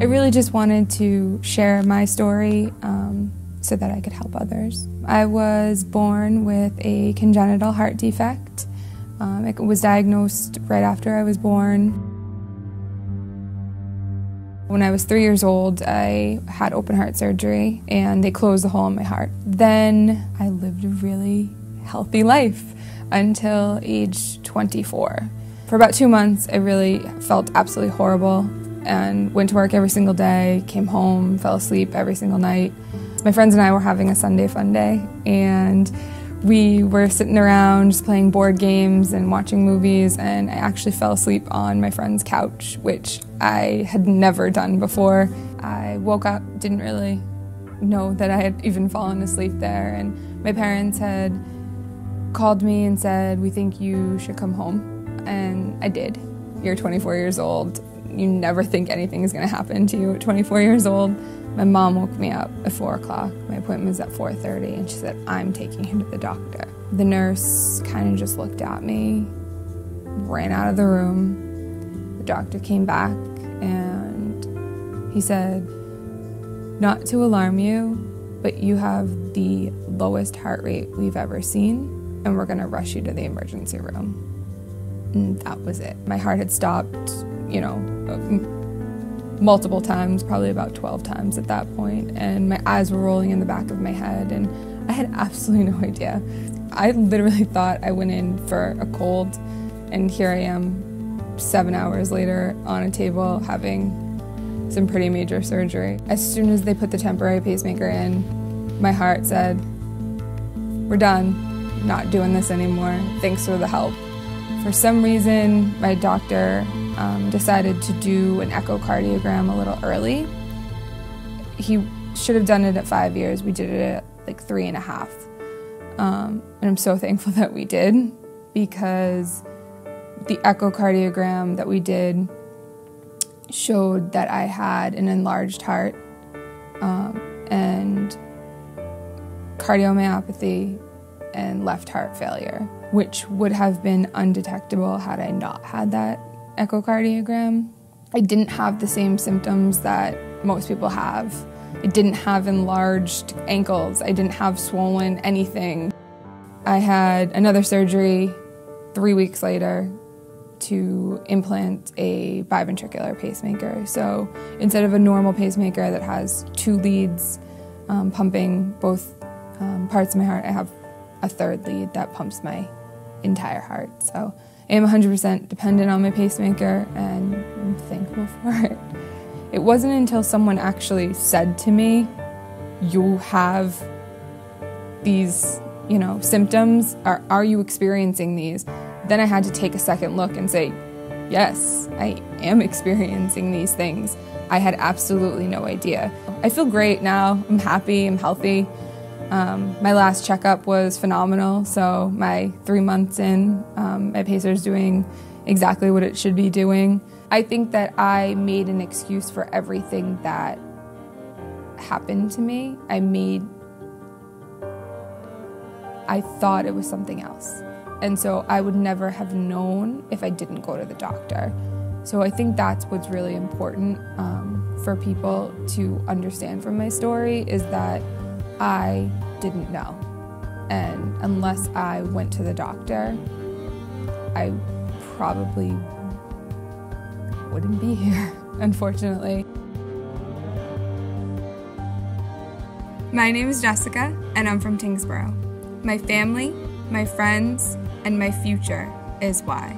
I really just wanted to share my story so that I could help others. I was born with a congenital heart defect. It was diagnosed right after I was born. When I was 3 years old, I had open heart surgery and they closed the hole in my heart. Then I lived a really healthy life until age 24. For about 2 months, I really felt absolutely horrible and went to work every single day, came home, fell asleep every single night. My friends and I were having a Sunday fun day, and we were sitting around just playing board games and watching movies, and I actually fell asleep on my friend's couch, which I had never done before. I woke up, didn't really know that I had even fallen asleep there, and my parents had called me and said, "We think you should come home." And I did. You're 24 years old. You never think anything is going to happen to you at 24 years old. My mom woke me up at 4 o'clock. My appointment was at 4:30, and she said, "I'm taking you to the doctor." The nurse kind of just looked at me, ran out of the room. The doctor came back, and he said, "Not to alarm you, but you have the lowest heart rate we've ever seen, and we're going to rush you to the emergency room." And that was it. My heart had stopped, multiple times, probably about 12 times at that point, and my eyes were rolling in the back of my head, and I had absolutely no idea. I literally thought I went in for a cold, and here I am 7 hours later on a table having some pretty major surgery. As soon as they put the temporary pacemaker in, my heart said, "We're done, not doing this anymore, thanks for the help." For some reason, my doctor decided to do an echocardiogram a little early. He should have done it at 5 years. We did it at like 3.5. And I'm so thankful that we did, because the echocardiogram that we did showed that I had an enlarged heart and cardiomyopathy and left heart failure, which would have been undetectable had I not had that echocardiogram. I didn't have the same symptoms that most people have. I didn't have enlarged ankles. I didn't have swollen anything. I had another surgery 3 weeks later to implant a biventricular pacemaker. So instead of a normal pacemaker that has 2 leads pumping both parts of my heart, I have a 3rd lead that pumps my entire heart. So I am 100% dependent on my pacemaker, and I'm thankful for it. It wasn't until someone actually said to me, "You have these, symptoms. Are you experiencing these?" Then I had to take a second look and say, yes, I am experiencing these things. I had absolutely no idea. I feel great now. I'm happy. I'm healthy. My last checkup was phenomenal, so my 3 months in, my pacer's doing exactly what it should be doing. I think that I made an excuse for everything that happened to me. I thought it was something else, and so I would never have known if I didn't go to the doctor. So I think that's what's really important for people to understand from my story, is that I didn't know, and unless I went to the doctor, I probably wouldn't be here, unfortunately. My name is Jessica, and I'm from Tingsboro. My family, my friends, and my future is why.